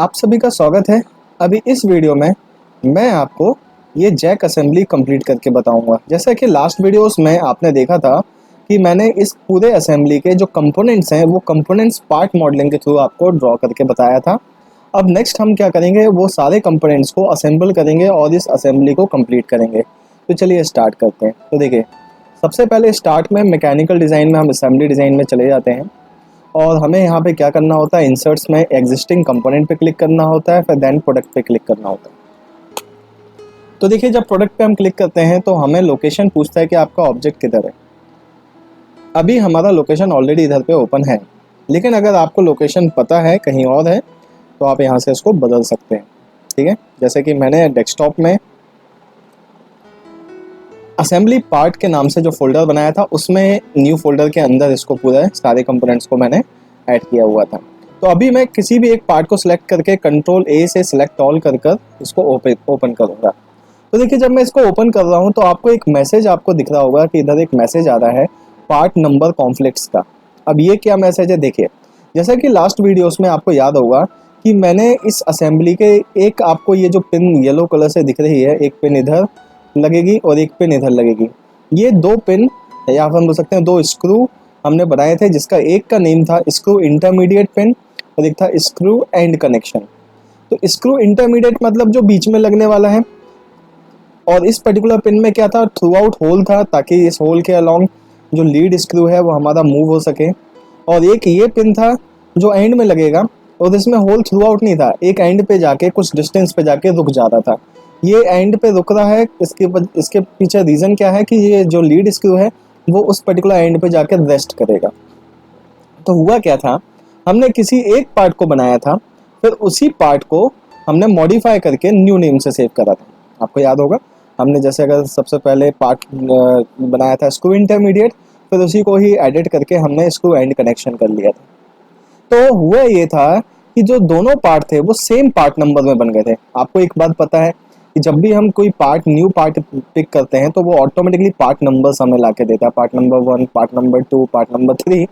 आप सभी का स्वागत है। अभी इस वीडियो में मैं आपको ये जैक असेंबली कंप्लीट करके बताऊंगा। जैसा कि लास्ट वीडियोस में आपने देखा था कि मैंने इस पूरे असेंबली के जो कंपोनेंट्स हैं वो कंपोनेंट्स पार्ट मॉडलिंग के थ्रू आपको ड्रॉ करके बताया था। अब नेक्स्ट हम क्या करेंगे, वो सारे कंपोनेंट्स को असेंबल करेंगे और इस असेंबली को कंप्लीट करेंगे। तो चलिए स्टार्ट करते हैं। तो देखिए, सबसे पहले स्टार्ट में मैकेनिकल डिज़ाइन में हम असेंबली डिज़ाइन में चले जाते हैं और हमें यहाँ पे क्या करना होता है, इंसर्ट्स में एग्जिस्टिंग कंपोनेंट पे क्लिक करना होता है, फिर देन प्रोडक्ट पे क्लिक करना होता है। तो देखिए, जब प्रोडक्ट पे हम क्लिक करते हैं तो हमें लोकेशन पूछता है कि आपका ऑब्जेक्ट किधर है। अभी हमारा लोकेशन ऑलरेडी इधर पे ओपन है, लेकिन अगर आपको लोकेशन पता है कहीं और है तो आप यहाँ से इसको बदल सकते हैं। ठीक है, जैसे कि मैंने डेस्कटॉप में असेंबली पार्ट के नाम से जो फोल्डर बनाया था, उसमें न्यू फोल्डर के अंदर इसको पूरा सारे कंपोनेंट्स को मैंने ऐड किया हुआ था। तो अभी मैं किसी भी एक पार्ट को सिलेक्ट करके कंट्रोल ए से सिलेक्ट ऑल कर इसको ओपन करूँगा। तो देखिए, जब मैं इसको ओपन कर रहा हूँ तो आपको एक मैसेज आपको दिख रहा होगा कि इधर एक मैसेज आ रहा है पार्ट नंबर कॉन्फ्लिक्ट्स का। अब ये क्या मैसेज है, देखिए, जैसा कि लास्ट वीडियोस में आपको याद होगा कि मैंने इस असेंबली के एक, आपको ये जो पिन येलो कलर से दिख रही है, एक पिन इधर लगेगी और एक पिन इधर लगेगी। ये दो पिन या फिर हम बोल सकते हैं दो स्क्रू हमने बनाए थे, जिसका एक का नेम था स्क्रू इंटरमीडिएट पिन और एक था स्क्रू एंड कनेक्शन। तो स्क्रू इंटरमीडिएट मतलब जो बीच में लगने वाला है, और इस पर्टिकुलर पिन में क्या था, थ्रू आउट होल था, ताकि इस होल के अलोंग जो लीड स्क्रू है वो हमारा मूव हो सके। और एक ये पिन था जो एंड में लगेगा और इसमें होल थ्रू आउट नहीं था, एक एंड पे जाके कुछ डिस्टेंस पे जाके रुक जाता था। ये एंड पे रुक रहा है, इसके पीछे रीज़न क्या है कि ये जो लीड स्क्रू है वो उस पर्टिकुलर एंड पे जाके रेस्ट करेगा। तो हुआ क्या था, हमने किसी एक पार्ट को बनाया था, फिर उसी पार्ट को हमने मॉडिफाई करके न्यू नेम से सेव करा था। आपको याद होगा, हमने जैसे अगर सबसे पहले पार्ट बनाया था स्क्रू इंटरमीडिएट, फिर उसी को ही एडिट करके हमने स्क्रू एंड कनेक्शन कर लिया था। तो हुआ ये था कि जो दोनों पार्ट थे वो सेम पार्ट नंबर में बन गए थे। आपको एक बात पता है कि जब भी हम कोई पार्ट न्यू पार्ट पिक करते हैं तो वो ऑटोमेटिकली पार्ट नंबर्स हमें ला के देता है, part number 1, part number 2, part number 3।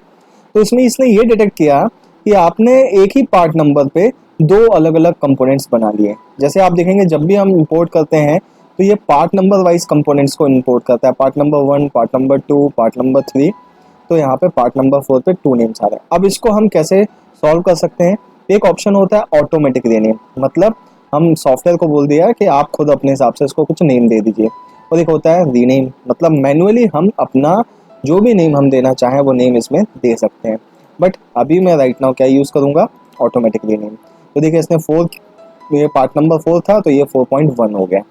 तो इसमें इसने ये डिटेक्ट किया कि आपने एक ही पार्ट नंबर पे दो अलग अलग कंपोनेंट्स बना लिए। जैसे आप देखेंगे, जब भी हम इंपोर्ट करते हैं तो ये पार्ट नंबर वाइज कंपोनेंट्स को इंपोर्ट करता है, part number 1, part number 2, part number 3। तो यहाँ पे पार्ट नंबर 4 पे 2 नेम्स आ रहे हैं। अब इसको हम कैसे सॉल्व कर सकते हैं, एक ऑप्शन होता है ऑटोमेटिक रीनेम, मतलब हम सॉफ्टवेयर को बोल दिया कि आप खुद अपने हिसाब से इसको कुछ नेम दे दीजिए। और एक होता है रीनेम, मतलब मैन्युअली हम अपना जो भी नेम हम देना चाहें वो नेम इसमें दे सकते हैं। बट अभी मैं राइट नाउ क्या यूज़ करूँगा, ऑटोमेटिक रीनेम। तो देखिए, इसने 4, ये पार्ट नंबर 4 था तो ये 4.1 हो गया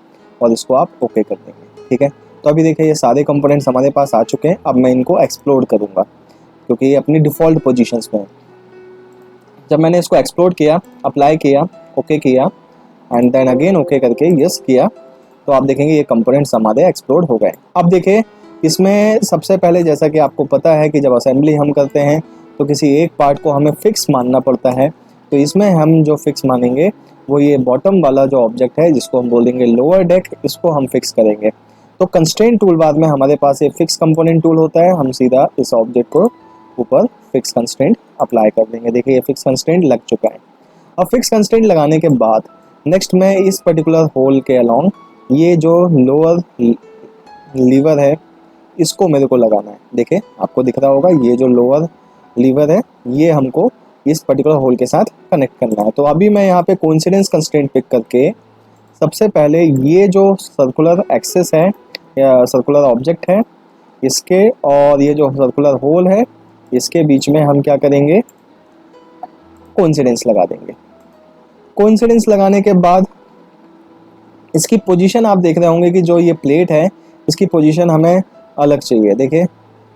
और इसको आप ओके कर देंगे। ठीक है, तो अभी देखिए ये सारे कंपोनेंट्स हमारे पास आ चुके हैं। अब मैं इनको एक्सप्लोर करूँगा क्योंकि ये अपनी डिफ़ॉल्ट पोजीशंस में है। जब मैंने इसको एक्सप्लोर किया, अप्लाई किया, ओके किया एंड देन अगेन ओके करके यस किया, तो आप देखेंगे ये कंपोनेंट्स हमारे एक्सप्लोर हो गए। अब देखिए, इसमें सबसे पहले जैसा कि आपको पता है कि जब असेंबली हम करते हैं तो किसी एक पार्ट को हमें फिक्स मानना पड़ता है। तो इसमें हम जो फिक्स मानेंगे वो ये बॉटम वाला जो ऑब्जेक्ट है, जिसको हम बोलेंगे लोअर डेक, इसको हम फिक्स करेंगे। तो कंस्ट्रेंट टूल बाद में हमारे पास ये फिक्स कंपोनेंट टूल होता है, हम सीधा इस ऑब्जेक्ट को ऊपर फिक्स कंस्ट्रेंट अप्लाई कर देंगे। देखिए ये फिक्स कंस्ट्रेंट लग चुका है। अब फिक्स कंस्ट्रेंट लगाने के बाद नेक्स्ट में इस पर्टिकुलर होल के अलोंग ये जो लोअर लीवर है इसको मेरे को लगाना है। देखिए आपको दिख रहा होगा, ये जो लोअर लीवर है ये हमको इस पर्टिकुलर होल के साथ कनेक्ट करना है। तो अभी मैं यहाँ पे कोइंसिडेंस कंस्ट्रेंट पिक करके सबसे पहले ये जो सर्कुलर एक्सिस है या सर्कुलर ऑब्जेक्ट है इसके और ये जो सर्कुलर होल है इसके बीच में हम क्या करेंगे, कोइंसिडेंस लगा देंगे। कोइंसिडेंस लगाने के बाद इसकी पोजीशन आप देख रहे होंगे कि जो ये प्लेट है इसकी पोजीशन हमें अलग चाहिए। देखिए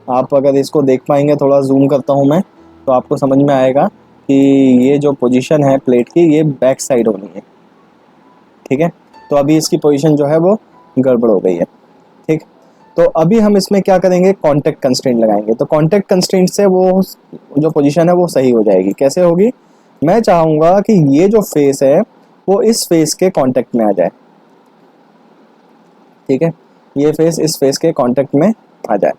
आप अगर इसको देख पाएंगे, थोड़ा जूम करता हूँ मैं, तो आपको समझ में आएगा कि ये जो पोजीशन है प्लेट की ये बैक साइड होनी है। ठीक है, तो अभी इसकी पोजीशन जो है वो गड़बड़ हो गई है। ठीक, तो अभी हम इसमें क्या करेंगे, कॉन्टेक्ट कंस्ट्रेंट लगाएंगे। तो कॉन्टेक्ट कंस्ट्रेंट से वो जो पोजीशन है वो सही हो जाएगी। कैसे होगी, मैं चाहूँगा कि ये जो फेस है वो इस फेस के कांटेक्ट में आ जाए। ठीक है, ये फेस इस फेस के कांटेक्ट में आ जाए।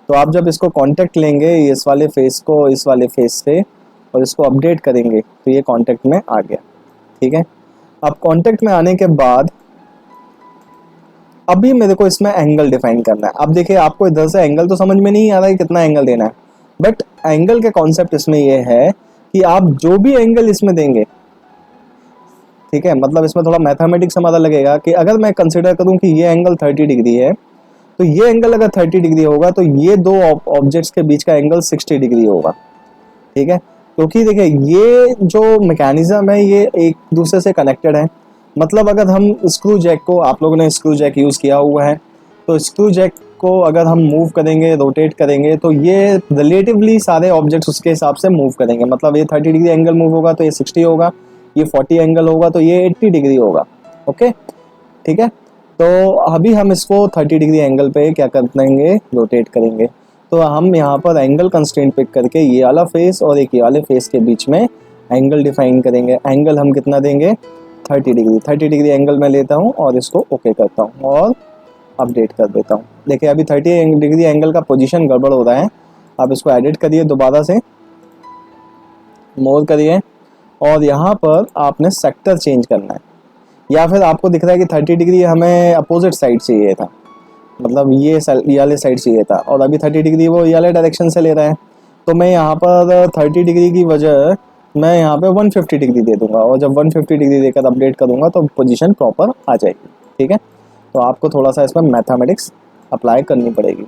तो आप जब इसको कांटेक्ट लेंगे इस वाले फेस को इस वाले फेस से और इसको अपडेट करेंगे तो ये कांटेक्ट में आ गया। ठीक है। अब कॉन्टेक्ट में आने के बाद अभी मेरे को इसमें एंगल डिफाइन करना है। अब देखिए आपको इधर से एंगल तो समझ में नहीं आ रहा है कितना एंगल देना है, बट एंगल के कॉन्सेप्ट इसमें ये है कि आप जो भी एंगल इसमें देंगे, ठीक है, मतलब इसमें थोड़ा मैथमेटिक्स हमारा लगेगा कि अगर मैं कंसिडर करूं कि ये एंगल 30 डिग्री है, तो ये एंगल अगर 30 डिग्री होगा तो ये दो ऑब्जेक्ट्स के बीच का एंगल 60 डिग्री होगा, ठीक है। क्योंकि देखिए ये जो मैकेनिज्म है ये एक दूसरे से कनेक्टेड है। मतलब अगर हम स्क्रू जैक को, आप लोगों ने स्क्रू जैक यूज़ किया हुआ है, तो स्क्रू जैक को अगर हम मूव करेंगे, रोटेट करेंगे, तो ये रिलेटिवली सारे ऑब्जेक्ट्स उसके हिसाब से मूव करेंगे। मतलब ये 30 डिग्री एंगल मूव होगा तो ये 60 होगा, ये 40 एंगल होगा तो ये 80 डिग्री होगा। ओके, ठीक है। तो अभी हम इसको 30 डिग्री एंगल पे क्या कर देंगे, रोटेट करेंगे। तो हम यहाँ पर एंगल कंस्ट्रेंट पिक करके ये वाला फेस और एक ये वाले फेस के बीच में एंगल डिफाइन करेंगे। एंगल हम कितना देंगे, 30 डिग्री। 30 डिग्री एंगल मैं लेता हूँ और इसको ओके करता हूँ और अपडेट कर देता हूँ। देखिए अभी 30 डिग्री एंगल का पोजीशन गड़बड़ हो रहा है। आप इसको एडिट करिए, दोबारा से मोर करिए और यहाँ पर आपने सेक्टर चेंज करना है। या फिर आपको दिख रहा है कि 30 डिग्री हमें अपोजिट साइड चाहिए था, मतलब ये वाले साइड चाहिए था, और अभी 30 डिग्री वो ये वाले डायरेक्शन से ले रहा है। तो मैं यहाँ पर 30 डिग्री की वजह मैं यहाँ पे 150 डिग्री दे दूंगा, और जब 150 डिग्री देकर अपडेट करूँगा तो पोजीशन प्रॉपर आ जाएगी, ठीक है। तो आपको थोड़ा सा इसमें मैथमेटिक्स अप्लाई करनी पड़ेगी।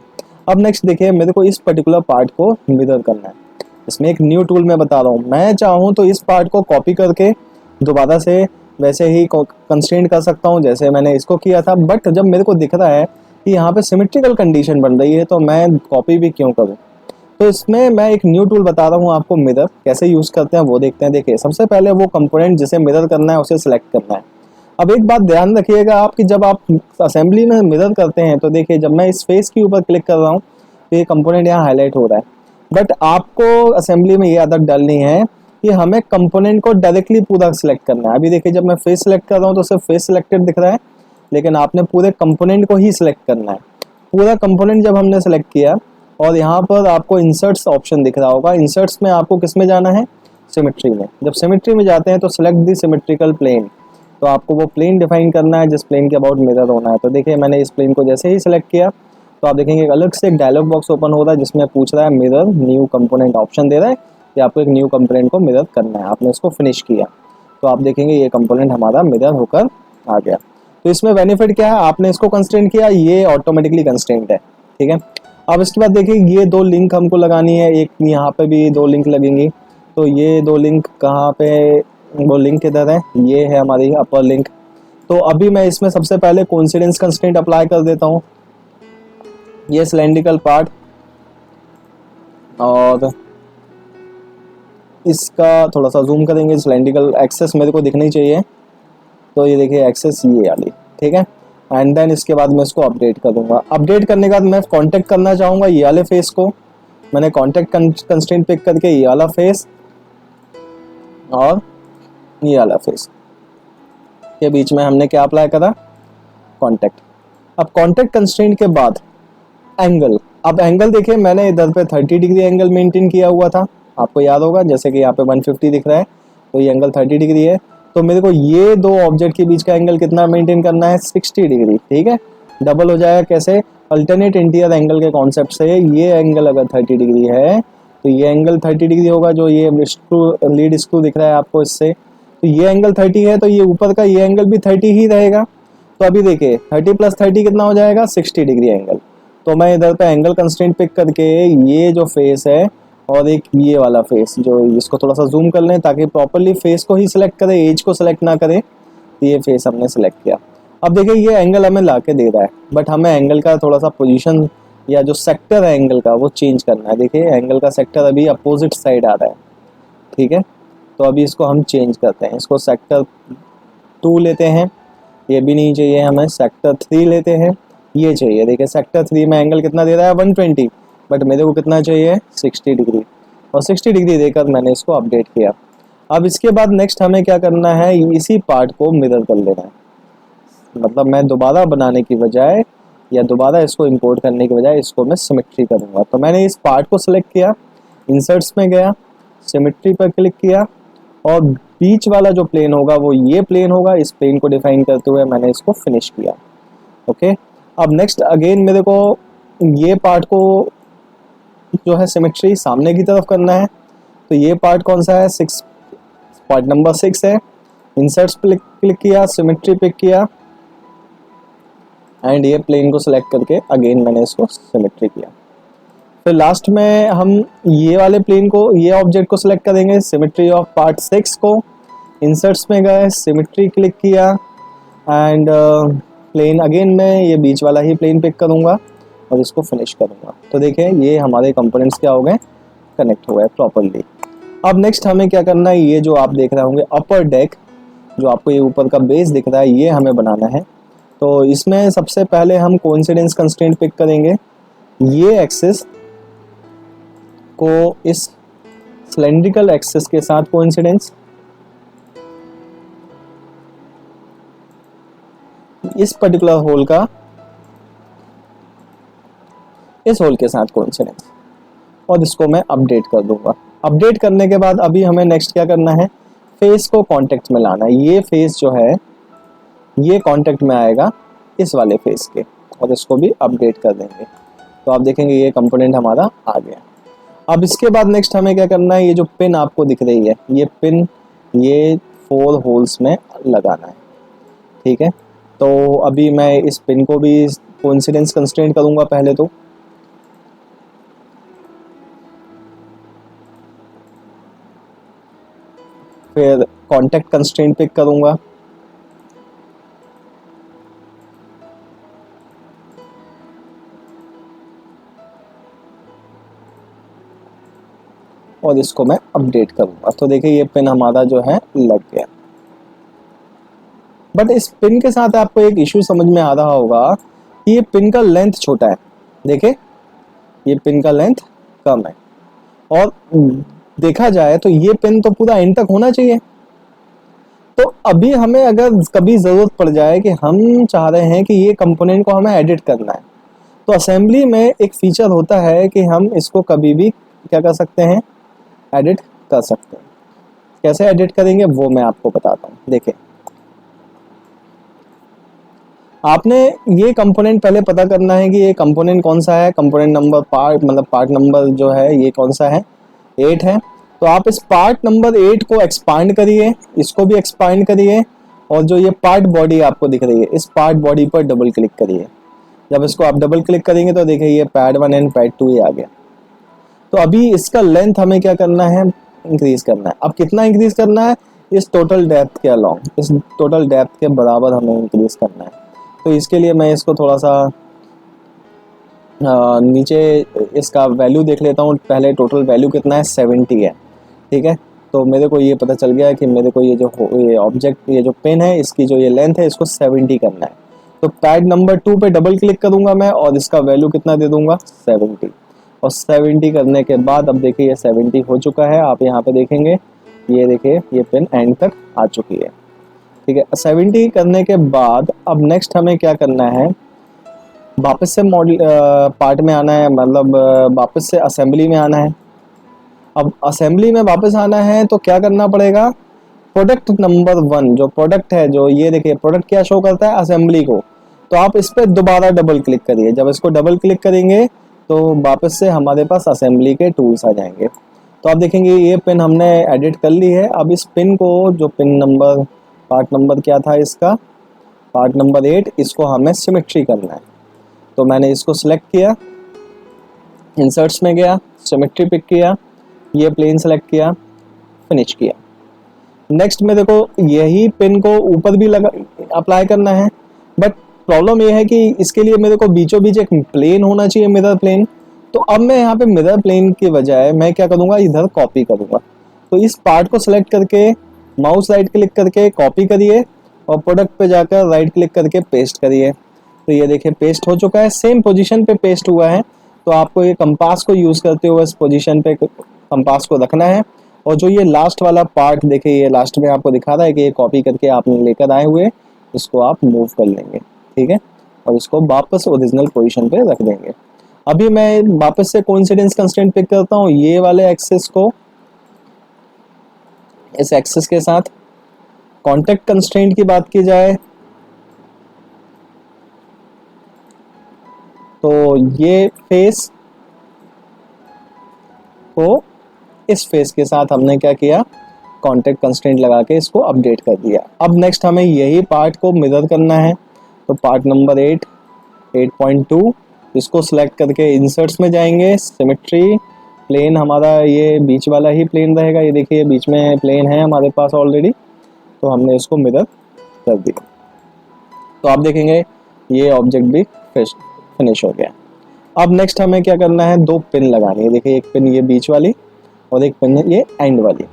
अब नेक्स्ट देखिए, मेरे को इस पर्टिकुलर पार्ट को मिरर करना है। इसमें एक न्यू टूल मैं बता रहा हूँ। मैं चाहूँ तो इस पार्ट को कॉपी करके दोबारा से वैसे ही कंस्ट्रेंट कर सकता हूँ जैसे मैंने इसको किया था, बट जब मेरे को दिख रहा है कि यहाँ पे सिमेट्रिकल कंडीशन बन रही है तो मैं कॉपी भी क्यों करूँ। तो इसमें मैं एक न्यू टूल बता रहा हूँ आपको, मिरर कैसे यूज़ करते हैं वो देखते हैं। देखिए सबसे पहले वो कंपोनेंट जिसे मिरर करना है उसे सिलेक्ट करना है। अब एक बात ध्यान रखिएगा आप कि जब आप असेंबली में मिरर करते हैं तो देखिए जब मैं इस फेस के ऊपर क्लिक कर रहा हूँ तो ये कंपोनेंट यहाँ हाईलाइट हो रहा है, बट आपको असेंबली में ये आदत डालनी है कि हमें कंपोनेंट को डायरेक्टली पूरा सिलेक्ट करना है। अभी देखिए जब मैं फेस सिलेक्ट कर रहा हूँ तो सिर्फ फेस सिलेक्टेड दिख रहा है, लेकिन आपने पूरे कंपोनेंट को ही सिलेक्ट करना है। पूरा कंपोनेंट जब हमने सेलेक्ट किया और यहाँ पर आपको इंसर्ट्स ऑप्शन दिख रहा होगा, इंसर्ट्स में आपको किस में जाना है, सिमेट्री में। जब सिमेट्री में जाते हैं तो सिलेक्ट द सिमेट्रिकल प्लेन, तो आपको वो प्लेन डिफाइन करना है जिस प्लेन के अबाउट मिरर होना है। तो देखिए मैंने इस प्लेन को जैसे ही सिलेक्ट किया तो आप देखेंगे एक अलग से एक डायलॉग बॉक्स ओपन हो रहा है जिसमें पूछ रहा है मिरर न्यू कंपोनेंट, ऑप्शन दे रहा है कि आपको एक न्यू कंपोनेंट को मिरर करना है। आपने इसको फिनिश किया तो आप देखेंगे ये कंपोनेंट हमारा मिरर होकर आ गया। तो इसमें बेनिफिट क्या है, आपने इसको कंस्ट्रेंट किया, ये ऑटोमेटिकली कंस्ट्रेंट है, ठीक है। अब इसके बाद देखिए ये दो लिंक हमको लगानी है, एक यहाँ पे भी दो लिंक लगेंगी। तो ये दो लिंक कहाँ पे, वो लिंक किधर है, ये है हमारी अपर लिंक। तो अभी मैं इसमें सबसे पहले कोइंसिडेंस कंस्ट्रेंट अप्लाई कर देता हूँ। ये सिलेंड्रिकल पार्ट और इसका थोड़ा सा जूम करेंगे, सिलेंड्रिकल एक्सेस मेरे को दिखनी चाहिए। तो ये देखिए एक्सेस ये वाली, ठीक है। एंड देन इसके बाद मैं इसको अपडेट करूँगा। अपडेट करने के बाद मैं कांटेक्ट करना चाहूँगा ये वाले फेस को। मैंने कांटेक्ट कंस्ट्रेंट पिक करके ये वाला फेस और ये वाला फेस के बीच में हमने क्या अप्लाई करा, कांटेक्ट। अब कांटेक्ट कंस्ट्रेंट के बाद एंगल, अब एंगल देखिए मैंने इधर पे 30 डिग्री एंगल मेंटेन किया हुआ था, आपको याद होगा, जैसे कि यहाँ पे 150 दिख रहा है तो ये एंगल 30 डिग्री है। तो मेरे को ये दो ऑब्जेक्ट के बीच का एंगल कितना मेंटेन करना है, 60 डिग्री, ठीक है। डबल हो जाएगा कैसे, अल्टरनेट इंटीरियर एंगल के कॉन्सेप्ट से। ये एंगल अगर 30 डिग्री है तो ये एंगल 30 डिग्री होगा, जो ये स्क्रू लीड स्क्रू दिख रहा है आपको इससे। तो ये एंगल 30 है तो ये ऊपर का ये एंगल भी 30 ही रहेगा। तो अभी देखिए 30 + 30 कितना हो जाएगा, 60 डिग्री एंगल। तो मैं इधर पे एंगल कंस्ट्रेंट पिक करके ये जो फेस है और एक ये वाला फेस, जो इसको थोड़ा सा जूम कर लें ताकि प्रॉपरली फेस को ही सिलेक्ट करें, एज को सिलेक्ट ना करें। ये फेस हमने सिलेक्ट किया। अब देखिए ये एंगल हमें ला के दे रहा है, बट हमें एंगल का थोड़ा सा पोजीशन या जो सेक्टर है एंगल का वो चेंज करना है। देखिए एंगल का सेक्टर अभी अपोजिट साइड आ रहा है, ठीक है। तो अभी इसको हम चेंज करते हैं, इसको सेक्टर 2 लेते हैं, ये भी नहीं चाहिए हमें, सेक्टर 3 लेते हैं, ये चाहिए। देखिए सेक्टर 3 में एंगल कितना दे रहा है, 120, बट मेरे को कितना चाहिए, 60 डिग्री। और 60 डिग्री देकर मैंने इसको अपडेट किया। अब इसके बाद नेक्स्ट हमें क्या करना है, इसी पार्ट को मिरर कर लेना है। मतलब मैं दोबारा बनाने की बजाय या दोबारा इसको इंपोर्ट करने की बजाय इसको मैं सिमेट्री करूँगा। तो मैंने इस पार्ट को सिलेक्ट किया, इंसर्ट्स में गया, सिमेट्री पर क्लिक किया और बीच वाला जो प्लेन होगा वो ये प्लेन होगा। इस प्लेन को डिफाइन करते हुए मैंने इसको फिनिश किया। ओके, अब नेक्स्ट अगेन मेरे को ये पार्ट को जो है सिमेट्री सामने की तरफ करना है। तो ये पार्ट कौन सा है, 6, पार्ट नंबर 6 है। इंसर्ट्स पे क्लिक किया, सिमेट्री पिक किया एंड ये प्लेन को सिलेक्ट करके अगेन मैंने इसको सिमेट्री किया। फिर लास्ट में हम ये वाले प्लेन को, ये ऑब्जेक्ट को सिलेक्ट करेंगे, सिमेट्री ऑफ पार्ट 6 को। इंसर्ट्स में गए, सिमेट्री क्लिक किया एंड प्लेन अगेन मैं ये बीच वाला ही प्लेन पिक करूँगा और इसको फिनिश करूँगा। तो देखिए ये हमारे कंपोनेंट्स क्या हो गए, कनेक्ट हो गए प्रॉपरली। अब नेक्स्ट हमें क्या करना है, ये जो आप देख रहे होंगे अपर डेक, जो आपको ये ऊपर का बेस दिख रहा है, ये हमें बनाना है। तो इसमें सबसे पहले हम कोइंसिडेंस कंस्ट्रेंट पिक करेंगे। ये एक्सिस को इस सिलेंड्रिकल एक्सिस के साथ कोइंसिडेंस, इस पर्टिकुलर होल का इस होल के साथ कोइंसिडेंस, और इसको मैं अपडेट कर दूंगा। अपडेट करने के बाद अभी हमें नेक्स्ट क्या करना है, फेस को कांटेक्ट में लाना है। ये फेस जो है ये कांटेक्ट में आएगा इस वाले फेस के, और इसको भी अपडेट कर देंगे। तो आप देखेंगे ये कंपोनेंट हमारा आ गया। अब इसके बाद नेक्स्ट हमें क्या करना है, ये जो पिन आपको दिख रही है, ये पिन ये 4 होल्स में लगाना है। ठीक है, तो अभी मैं इस पिन को भी कोइंसिडेंस कंस्ट्रेंट करूंगा पहले तो। फिर कांटेक्ट कंस्ट्रेंट पिक करूंगा, और इसको मैं अपडेट करूंगा। तो देखिए ये पिन हमारा जो है लग गया। बट इस पिन के साथ आपको एक इशू समझ में आ रहा होगा कि ये पिन का लेंथ छोटा है। देखिए ये पिन का लेंथ कम है, और देखा जाए तो ये पिन तो पूरा एंड तक होना चाहिए। तो अभी हमें अगर कभी ज़रूरत पड़ जाए कि हम चाह रहे हैं कि ये कंपोनेंट को हमें एडिट करना है, तो असेंबली में एक फीचर होता है कि हम इसको कभी भी क्या कर सकते हैं, एडिट कर सकते हैं। कैसे एडिट करेंगे वो मैं आपको बताता हूँ। देखिए आपने ये कंपोनेंट पहले पता करना है कि ये कंपोनेंट कौन सा है। कंपोनेंट नंबर पार्ट मतलब पार्ट नंबर जो है ये कौन सा है, 8 है। तो आप इस पार्ट नंबर 8 को एक्सपांड करिए, इसको भी एक्सपांड करिए, और जो ये पार्ट बॉडी आपको दिख रही है इस पार्ट बॉडी पर डबल क्लिक करिए। जब इसको आप डबल क्लिक करेंगे तो देखिए ये पैड 1 एंड पैड 2 ये आ गया। तो अभी इसका लेंथ हमें क्या करना है, इंक्रीज करना है। अब कितना इंक्रीज करना है, इस टोटल डेप्थ के अलॉन्ग, इस टोटल डेप्थ के बराबर हमें इंक्रीज करना है। तो इसके लिए मैं इसको थोड़ा सा नीचे इसका वैल्यू देख लेता हूँ पहले। टोटल वैल्यू कितना है, 70 है। ठीक है, तो मेरे को ये पता चल गया कि मेरे को ये जो ये ऑब्जेक्ट, ये जो पेन है, इसकी जो ये लेंथ है इसको 70 करना है। तो पैड नंबर 2 पे डबल क्लिक करूंगा मैं, और इसका वैल्यू कितना दे दूंगा, 70। और 70 करने के बाद अब देखिए ये 70 हो चुका है। आप यहाँ पे देखेंगे, ये देखिए ये पेन एंड तक आ चुकी है। ठीक है, 70 करने के बाद अब नेक्स्ट हमें क्या करना है, वापस से मॉडल पार्ट में आना है, मतलब वापस से असेंबली में आना है। अब असेंबली में वापस आना है तो क्या करना पड़ेगा, प्रोडक्ट नंबर 1 जो प्रोडक्ट है, जो ये देखिए प्रोडक्ट क्या शो करता है, असेंबली को। तो आप इस पर दोबारा डबल क्लिक करिए। जब इसको डबल क्लिक करेंगे तो वापस से हमारे पास असेंबली के टूल्स आ जाएंगे। तो आप देखेंगे ये पिन हमने एडिट कर ली है। अब इस पिन को, जो पिन नंबर, पार्ट नंबर क्या था इसका, पार्ट नंबर 8, इसको हमें सिमेट्री करना है। तो मैंने इसको सिलेक्ट किया, इंसर्ट्स में गया, सिमेट्री पिक किया, ये प्लेन सेलेक्ट किया, फिनिश किया। नेक्स्ट में देखो यही पिन को ऊपर भी लगा अप्लाई करना है, बट प्रॉब्लम ये है कि इसके लिए मेरे को बीचों बीच एक प्लेन होना चाहिए, मिरर प्लेन। तो अब मैं यहाँ पे मिरर प्लेन की बजाय मैं क्या करूँगा, इधर कॉपी करूँगा। तो इस पार्ट को सिलेक्ट करके माउस राइट क्लिक करके कॉपी करिए, और प्रोडक्ट पे जाकर राइट क्लिक करके पेस्ट करिए। तो ये देखिए पेस्ट हो चुका है, सेम पोजीशन पे पेस्ट हुआ है। तो आपको ये कंपास को यूज़ करते हुए इस पोजीशन पे कंपास को रखना है। और जो ये लास्ट वाला पार्ट देखिए, ये लास्ट में आपको दिखा रहा है कि ये कॉपी करके आपने लेकर आए हुए, इसको आप मूव कर लेंगे। ठीक है, और इसको वापस ओरिजिनल पोजीशन पे रख देंगे। अभी मैं वापस से कोइंसिडेंस कंस्ट्रेंट पिक करता हूँ, ये वाले एक्सेस को इस एक्सेस के साथ कॉन्टेक्ट कंस्ट्रेंट की बात की जाए तो ये फेस को इस फेस के साथ हमने क्या किया, कॉन्टेक्ट कंस्ट्रेंट लगा के इसको अपडेट कर दिया। अब नेक्स्ट हमें यही पार्ट को मिरर करना है, तो पार्ट नंबर 8.2 इसको सिलेक्ट करके इंसर्ट्स में जाएंगे, सिमेट्री प्लेन हमारा ये बीच वाला ही प्लेन रहेगा, ये देखिए बीच में प्लेन है हमारे पास ऑलरेडी, तो हमने इसको मिरर कर दिया। तो आप देखेंगे ये ऑब्जेक्ट भी फिनिश हो गया। अब नेक्स्ट हमें क्या करना है, दो पिन लगानी है, देखिए एक पिन ये बीच वाली और एक पिन ये एंड वाली।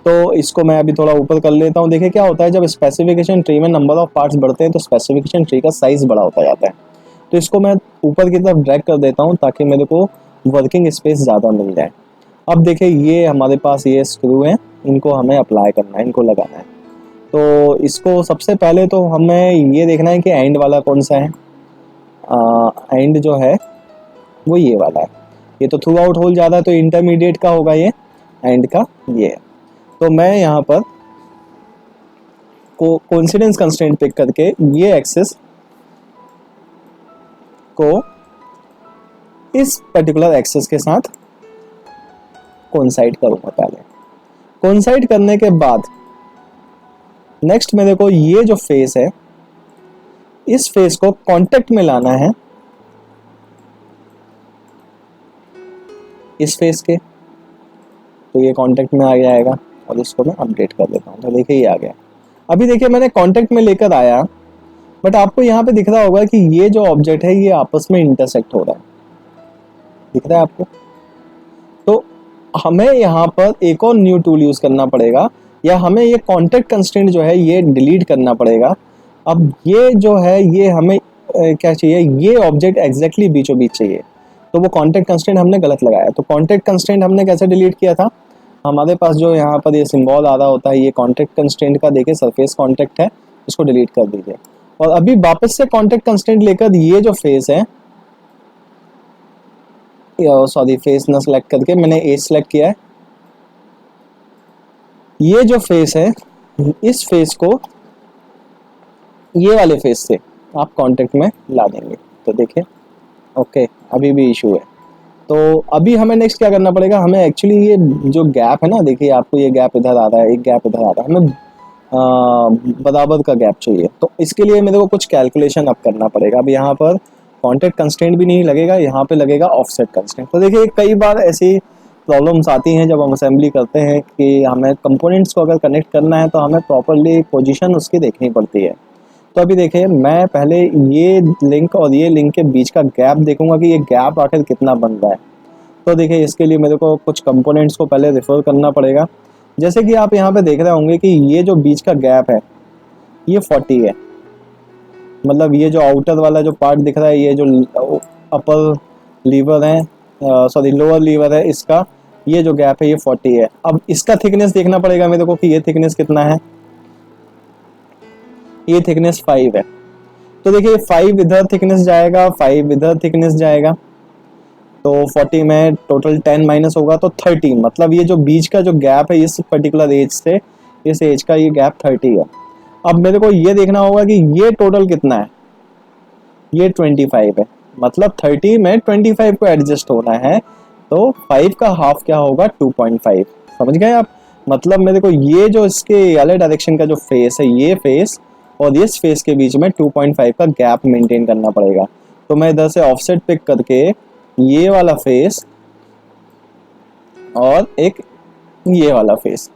तो इसको मैं अभी थोड़ा ऊपर कर लेता हूँ। देखिए क्या होता है, जब स्पेसिफिकेशन ट्री में नंबर ऑफ पार्ट्स बढ़ते हैं तो स्पेसिफिकेशन ट्री का साइज बड़ा होता जाता है। तो इसको मैं ऊपर की तरफ ड्रैग कर देता हूँ ताकि मेरे को वर्किंग स्पेस ज़्यादा मिल जाए। अब देखिए ये हमारे पास ये स्क्रू हैं, इनको हमें अप्लाई करना है, इनको लगाना है। तो इसको सबसे पहले तो हमें ये देखना है कि एंड वाला कौन सा है। एंड जो है वो ये वाला है, ये तो थ्रू आउट होल ज़्यादा है तो इंटरमीडिएट का होगा, ये एंड का ये है। तो मैं यहाँ पर कोइंसिडेंस कंस्ट्रेंट पिक करके ये एक्सेस को इस पर्टिकुलर एक्सेस के साथ कोइंसाइड करूँगा। पहले कोइंसाइड करने के बाद नेक्स्ट मेरे को ये जो फेस है, इस फेस को कांटेक्ट में लाना है इस फेस के, तो ये कांटेक्ट में आ जाएगा और इसको मैं अपडेट कर देता हूँ। तो देखिए ये आ गया। अभी देखिए मैंने कांटेक्ट में लेकर आया, बट आपको यहाँ पे दिख रहा होगा कि ये जो ऑब्जेक्ट है ये आपस में इंटरसेक्ट हो रहा है, दिख रहा है आपको। तो हमें यहाँ पर एक और न्यू टूल यूज करना पड़ेगा, या हमें ये कांटेक्ट कंस्ट्रेंट जो है ये डिलीट करना पड़ेगा। अब ये जो है ये हमें क्या चाहिए, ये ऑब्जेक्ट एग्जैक्टली बीचों बीच चाहिए, तो वो कांटेक्ट कंस्ट्रेंट हमने गलत लगाया। तो कांटेक्ट कंस्ट्रेंट हमने कैसे डिलीट किया था, हमारे पास जो यहाँ पर ये सिंबल आ रहा होता है ये कांटेक्ट कंस्ट्रेंट का, देखिए सरफेस कांटेक्ट है, इसको डिलीट कर दीजिए। और अभी वापस से कांटेक्ट कंस्ट्रेंट लेकर ये जो फेस है, सॉरी फेस ना सेलेक्ट करके मैंने एज सेलेक्ट किया है, ये जो फेस है इस फेस को ये वाले फेस से आप कांटेक्ट में ला देंगे। तो देखिए ओके अभी भी इशू है। तो अभी हमें नेक्स्ट क्या करना पड़ेगा, हमें एक्चुअली ये जो गैप है ना, देखिए आपको ये गैप इधर आ रहा है, एक गैप इधर आ रहा है, हमें बराबर का गैप चाहिए। तो इसके लिए मेरे को कुछ कैलकुलेशन अब करना पड़ेगा। अब यहाँ पर कांटेक्ट कंस्ट्रेंट भी नहीं लगेगा, यहाँ पे लगेगा ऑफसेट कंस्ट्रेंट। तो देखिए कई बार ऐसी प्रॉब्लम्स आती हैं जब हम असेंबली करते हैं कि हमें कंपोनेंट्स को अगर कनेक्ट करना है तो हमें प्रॉपरली पोजीशन उसकी देखनी पड़ती है। तो अभी देखिए मैं पहले ये लिंक और ये लिंक के बीच का गैप देखूंगा कि ये गैप आखिर कितना बन रहा है। तो देखिए इसके लिए मेरे को कुछ कंपोनेंट्स को पहले रेफर करना पड़ेगा। जैसे कि आप यहाँ पे देख रहे होंगे कि ये जो बीच का गैप है ये 40 है, मतलब ये जो आउटर वाला जो पार्ट दिख रहा है, ये जो अपर लीवर है सॉरी लोअर लीवर है, इसका ये जो गैप है ये 40 है। अब इसका थिकनेस देखना पड़ेगा मेरे को कि ये थिकनेस कितना है, ये थिकनेस 5 है। तो देखिए 5 इधर थिकनेस जाएगा, 5 इधर थिकनेस जाएगा, तो 40 में टोटल 10 माइनस होगा तो 30, मतलब ये जो बीच का जो गैप है इस पर्टिकुलर एज से इस एज का ये गैप 30 है। अब मेरे को ये देखना होगा कि ये टोटल कितना है, ये 25 है, मतलब 30 में 25 को एडजस्ट होना है, तो 5 का हाफ क्या होगा 2.5। समझ गए आप, मतलब मेरे को ये जो इसके वाले डायरेक्शन का जो फेस है ये फेस और इस फेस के बीच में 2.5 का गैप मेंटेन करना पड़ेगा। तो मैं इधर से ऑफसेट पिक करके ये वाला फेस और एक ये वाला फेस,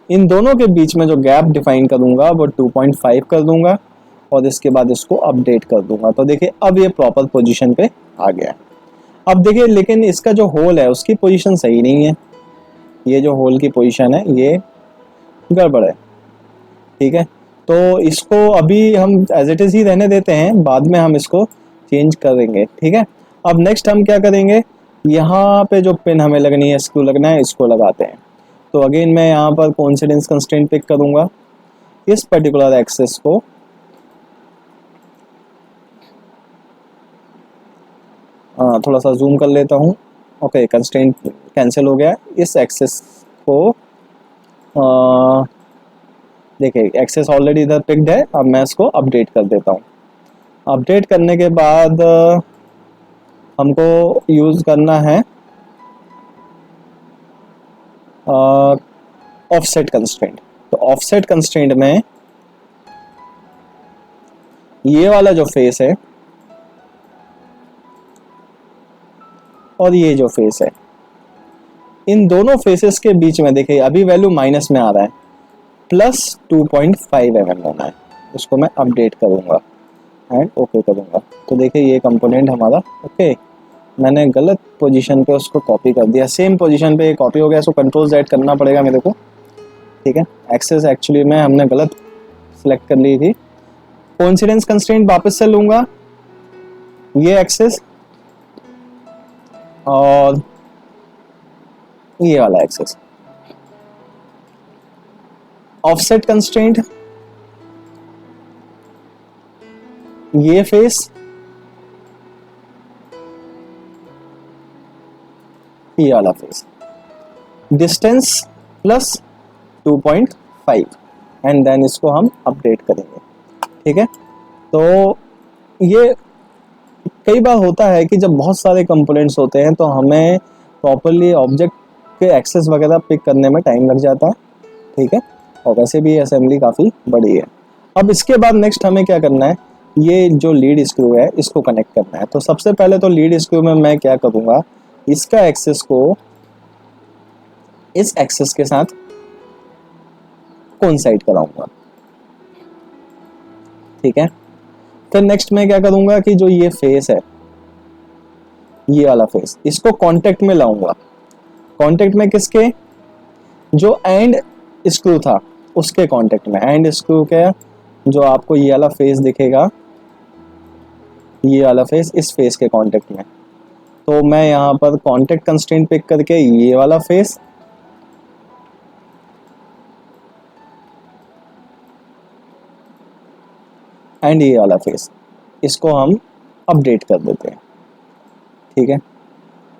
इन दोनों के बीच में जो गैप डिफाइन करूंगा वो 2.5 कर दूंगा और इसके बाद इसको अपडेट कर दूंगा। तो देखिए अब ये प्रॉपर पोजीशन पे आ गया। अब देखिए लेकिन इसका जो होल है उसकी पोजीशन सही नहीं है, ये जो होल की पोजीशन है ये गड़बड़ है, ठीक है। तो इसको अभी हम एज इट इज ही रहने देते हैं, बाद में हम इसको चेंज करेंगे, ठीक है। अब नेक्स्ट हम क्या करेंगे, यहाँ पे जो पिन हमें लगनी है, स्क्रू लगना है, इसको लगाते हैं। तो अगेन मैं यहाँ पर कोइंसिडेंस कंस्ट्रेंट पिक करूँगा, इस पर्टिकुलर एक्सेस को थोड़ा सा जूम कर लेता हूँ। ओके कंस्ट्रेंट कैंसिल हो गया। इस एक्सेस को देखिए एक्सेस ऑलरेडी इधर पिक्ड है, अब मैं इसको अपडेट कर देता हूँ। अपडेट करने के बाद हमको यूज़ करना है ऑफसेट कंस्ट्रेंट। तो ऑफसेट कंस्ट्रेंट में ये वाला जो फेस है और ये जो फेस है, इन दोनों फेसेस के बीच में देखिए अभी वैल्यू माइनस में आ रहा है, प्लस 2.5 mm होना है। उसको मैं अपडेट करूँगा एंड ओके करूँगा। तो देखिए ये कंपोनेंट हमारा ओके, मैंने गलत पोजीशन पे उसको कॉपी कर दिया, सेम पोजीशन पे कॉपी हो गया, इसको कंट्रोल Z करना पड़ेगा मेरे को। ठीक है, एक्सेस एक्चुअली में हमने गलत सिलेक्ट कर ली थी। कोइंसिडेंस कंस्ट्रेंट वापस से लूँगा, ये एक्सेस और ये वाला एक्सेस। ऑफसेट कंस्ट्रेंट, ये फेस, ये वाला face, distance plus 2.5 and then इसको हम अपडेट करेंगे। ठीक है, तो ये कई बार होता है कि जब बहुत सारे कंपोनेंट्स होते हैं तो हमें प्रॉपरली ऑब्जेक्ट के एक्सेस वगैरह पिक करने में टाइम लग जाता है। ठीक है, और वैसे भी असेंबली काफ़ी बड़ी है। अब इसके बाद नेक्स्ट हमें क्या करना है, ये जो लीड स्क्रू है इसको कनेक्ट करना है। तो सबसे पहले तो लीड स्क्रू में मैं क्या करूँगा, इसका एक्सेस को इस एक्सेस के साथ कोइंसाइड कराऊंगा। ठीक है, फिर नेक्स्ट मैं क्या करूंगा कि जो ये फेस है, ये वाला फेस, इसको कांटेक्ट में लाऊंगा। कांटेक्ट में किसके, जो एंड स्क्रू था उसके कांटेक्ट में। एंड स्क्रू के जो आपको ये वाला फेस दिखेगा, ये वाला फेस इस फेस के कांटेक्ट में। तो मैं यहाँ पर कांटेक्ट कंस्ट्रेंट पिक करके ये वाला फेस एंड ये वाला फेस, इसको हम अपडेट कर देते हैं। ठीक है,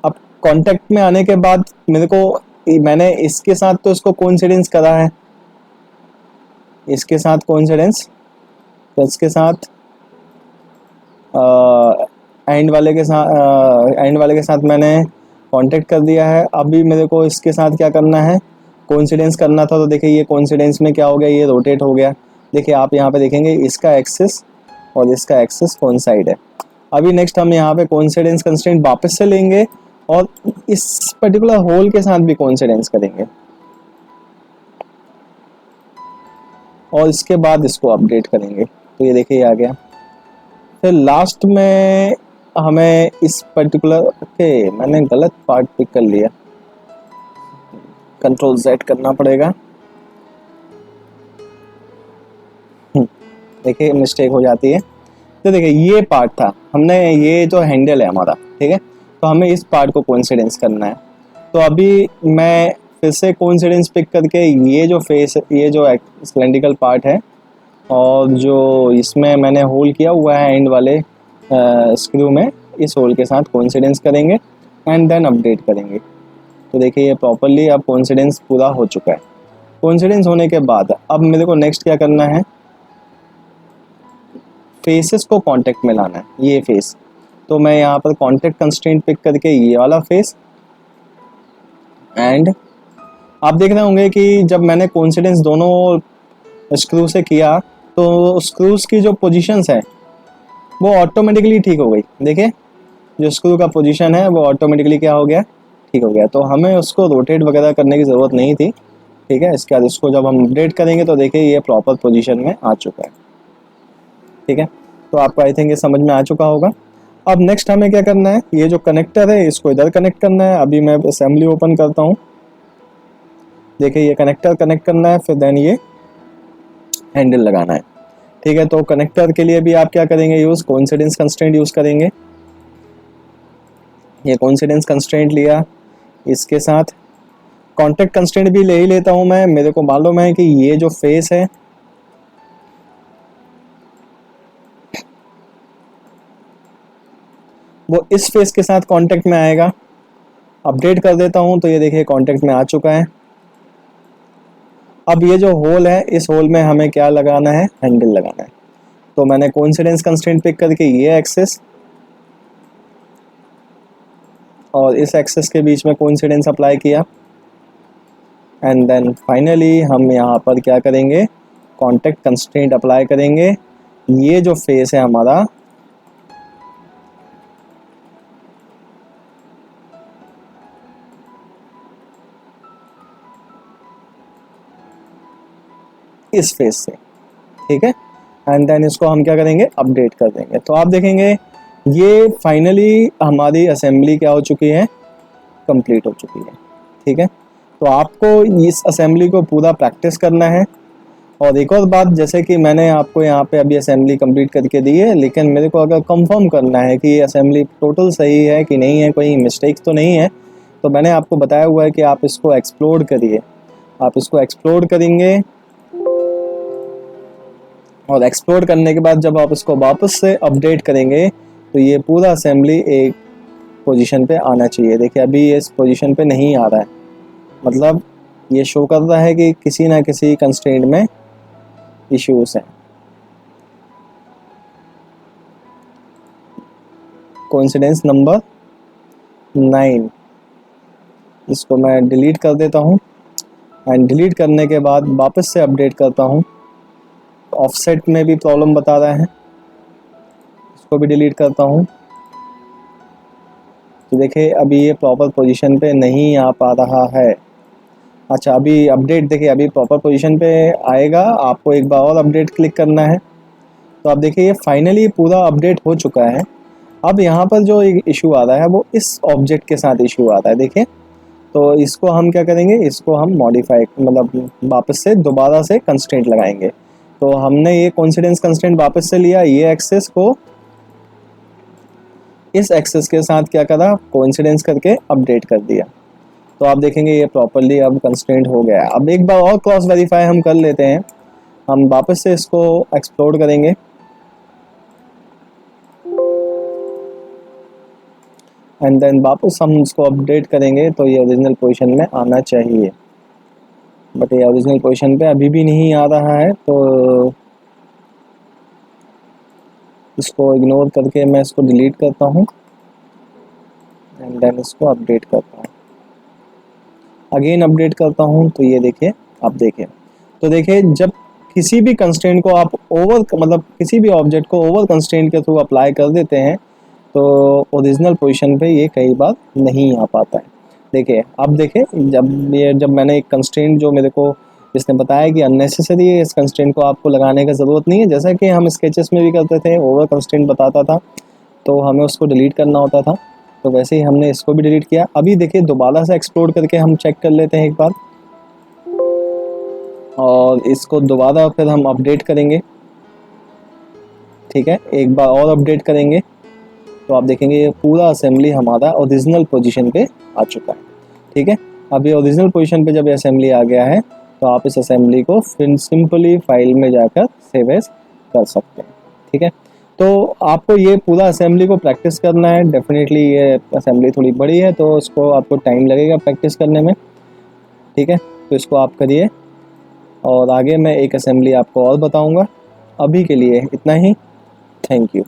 अब कांटेक्ट में आने के बाद मेरे को, मैंने इसके साथ तो इसको कोइंसिडेंस करा है, इसके साथ कोइंसिडेंस, तो इसके साथ एंड वाले के साथ मैंने कांटेक्ट कर दिया है। अभी मेरे को इसके साथ क्या करना है, कोइंसिडेंस करना था। तो देखिए ये कोइंसिडेंस में क्या हो गया, ये रोटेट हो गया। देखिए आप यहाँ पे देखेंगे इसका एक्सिस और इसका एक्सिस कोइंसाइड है। अभी नेक्स्ट हम यहाँ पे कोइंसिडेंस कंस्ट्रेंट वापस से लेंगे और इस पर्टिकुलर होल के साथ भी कोइंसिडेंस करेंगे और इसके बाद इसको अपडेट करेंगे। तो ये देखिए आ गया। फिर लास्ट में हमें इस पर्टिकुलर, ओके मैंने गलत पार्ट पिक कर लिया, कंट्रोल Z करना पड़ेगा। देखिए मिस्टेक हो जाती है। तो देखिए ये पार्ट था, हमने ये जो हैंडल है हमारा, ठीक है, तो हमें इस पार्ट को कोइंसिडेंस करना है। तो अभी मैं फिर से कोइंसिडेंस पिक करके ये जो फेस, ये जो सिलेंड्रिकल पार्ट है और जो इसमें मैंने होल किया हुआ है एंड वाले स्क्रू में, इस होल के साथ कोइंसिडेंस करेंगे एंड देन अपडेट करेंगे। तो देखिए ये प्रॉपरली अब कोइंसिडेंस पूरा हो चुका है। कोइंसिडेंस होने के बाद अब मेरे को नेक्स्ट क्या करना है, फेसेस को कांटेक्ट में लाना है, ये फेस। तो मैं यहाँ पर कांटेक्ट कंस्ट्रेंट पिक करके ये वाला फेस एंड आप देख रहे होंगे कि जब मैंने कोइंसिडेंस दोनों स्क्रू से किया तो स्क्रूज की जो पोजीशंस है वो ऑटोमेटिकली ठीक हो गई। देखिए जो स्क्रू का पोजीशन है वो ऑटोमेटिकली क्या हो गया, ठीक हो गया। तो हमें उसको रोटेट वगैरह करने की ज़रूरत नहीं थी। ठीक है, इसके बाद इसको जब हम अपडेट करेंगे तो देखिए ये प्रॉपर पोजीशन में आ चुका है। ठीक है, तो आपको आई थिंक ये समझ में आ चुका होगा। अब नेक्स्ट हमें क्या करना है, ये जो कनेक्टर है इसको इधर कनेक्ट करना है। अभी मैं असेंबली ओपन करता हूँ। देखिए ये कनेक्टर कनेक्ट करना है, फिर देन ये हैंडल लगाना है। ठीक है, तो कनेक्टर के लिए भी आप क्या करेंगे, यूज़ कोइंसिडेंस कंस्ट्रेंट यूज़ करेंगे। ये कोइंसिडेंस कंस्ट्रेंट लिया, इसके साथ कांटेक्ट कंस्ट्रेंट भी ले ही लेता हूँ मैं। मेरे को मालूम है कि ये जो फेस है वो इस फेस के साथ कांटेक्ट में आएगा। अपडेट कर देता हूँ तो ये देखिए कांटेक्ट में आ चुका है। अब ये जो होल है, इस होल में हमें क्या लगाना है, हैंडल लगाना है। तो मैंने कोइंसिडेंस कंस्ट्रेंट पिक करके ये एक्सेस और इस एक्सेस के बीच में कोइंसिडेंस अप्लाई किया, एंड देन फाइनली हम यहाँ पर क्या करेंगे, कॉन्टेक्ट कंस्ट्रेंट अप्लाई करेंगे। ये जो फेस है हमारा, इस फेस से, ठीक है, एंड देन इसको हम क्या करेंगे, अपडेट कर देंगे। तो आप देखेंगे ये फाइनली हमारी असेंबली क्या हो चुकी है, कंप्लीट हो चुकी है, ठीक है। तो आपको इस असेंबली को पूरा प्रैक्टिस करना है। और एक और बात, जैसे कि मैंने आपको यहाँ पे अभी असेंबली कंप्लीट करके दी है, लेकिन मेरे को अगर कंफर्म करना है कि ये असेंबली टोटल सही है कि नहीं है, कोई मिस्टेक्स तो नहीं है, तो मैंने आपको बताया हुआ है कि आप इसको एक्सप्लोर करिए। आप इसको एक्सप्लोर करेंगे और एक्सप्लोर करने के बाद जब आप इसको वापस से अपडेट करेंगे तो ये पूरा असेंबली एक पोजीशन पे आना चाहिए। देखिए अभी ये इस पोजीशन पे नहीं आ रहा है, मतलब ये शो कर रहा है कि किसी ना किसी कंस्ट्रेंट में इश्यूज हैं। कोइंसिडेंस नंबर 9, इसको मैं डिलीट कर देता हूँ, एंड डिलीट करने के बाद वापस से अपडेट करता हूँ। ऑफसेट में भी प्रॉब्लम बता रहा है, इसको भी डिलीट करता हूँ। तो देखिए अभी ये प्रॉपर पोजीशन पे नहीं आ पा रहा है। अच्छा अभी अपडेट, देखिए अभी प्रॉपर पोजीशन पे आएगा, आपको एक बार और अपडेट क्लिक करना है। तो आप देखिए ये फाइनली पूरा अपडेट हो चुका है। अब यहाँ पर जो इशू आ रहा है वो इस ऑब्जेक्ट के साथ इशू आ रहा है, देखिए। तो इसको हम क्या करेंगे, इसको हम मॉडिफाई, मतलब वापस से दोबारा से कंस्ट्रेंट लगाएंगे। तो हमने ये कोइंसिडेंस कंस्ट्रेंट वापस से लिया, ये एक्सेस को इस एक्सेस के साथ क्या करा, कोइंसिडेंस करके अपडेट कर दिया। तो आप देखेंगे ये प्रॉपरली अब कंस्ट्रेंट हो गया है। अब एक बार और क्रॉस वेरीफाई हम कर लेते हैं। हम वापस से इसको एक्सप्लोर करेंगे, एंड देन वापस हम इसको अपडेट करेंगे तो ये ओरिजिनल पोजीशन में आना चाहिए, बट ये ओरिजिनल पोजीशन पे अभी भी नहीं आ रहा है। तो इसको इग्नोर करके मैं इसको डिलीट करता हूँ, एंड देन इसको अपडेट करता हूँ, अगेन अपडेट करता हूँ। तो ये देखिए, आप देखिए, तो देखिए जब किसी भी कंस्ट्रेंट को आप मतलब किसी भी ऑब्जेक्ट को ओवर कंस्ट्रेंट के थ्रू अप्लाई कर देते हैं तो ओरिजिनल पोजीशन पे ये कई बार नहीं आ पाता है। देखिए अब देखिए, जब मैंने एक कंस्ट्रेंट जो मेरे को इसने बताया कि अननेसेसरी है, इस कंस्ट्रेंट को आपको लगाने का ज़रूरत नहीं है, जैसा कि हम स्केचेस में भी करते थे, ओवर कंस्ट्रेंट बताता था तो हमें उसको डिलीट करना होता था। तो वैसे ही हमने इसको भी डिलीट किया। अभी देखिए दोबारा से एक्सप्लोर करके हम चेक कर लेते हैं एक बार, और इसको दोबारा फिर हम अपडेट करेंगे, ठीक है, एक बार और अपडेट करेंगे। तो आप देखेंगे ये पूरा असेंबली हमारा ओरिजिनल पोजीशन पे आ चुका है, ठीक है। अब ये ओरिजिनल पोजीशन पे जब ये असेंबली आ गया है तो आप इस असेंबली को फिर सिंपली फाइल में जाकर सेव एज कर सकते हैं, ठीक है। तो आपको ये पूरा असेंबली को प्रैक्टिस करना है। डेफिनेटली ये असेंबली थोड़ी बड़ी है तो इसको आपको टाइम लगेगा प्रैक्टिस करने में, ठीक है। तो इसको आप करिए, और आगे मैं एक असेंबली आपको और बताऊंगा। अभी के लिए इतना ही, थैंक यू।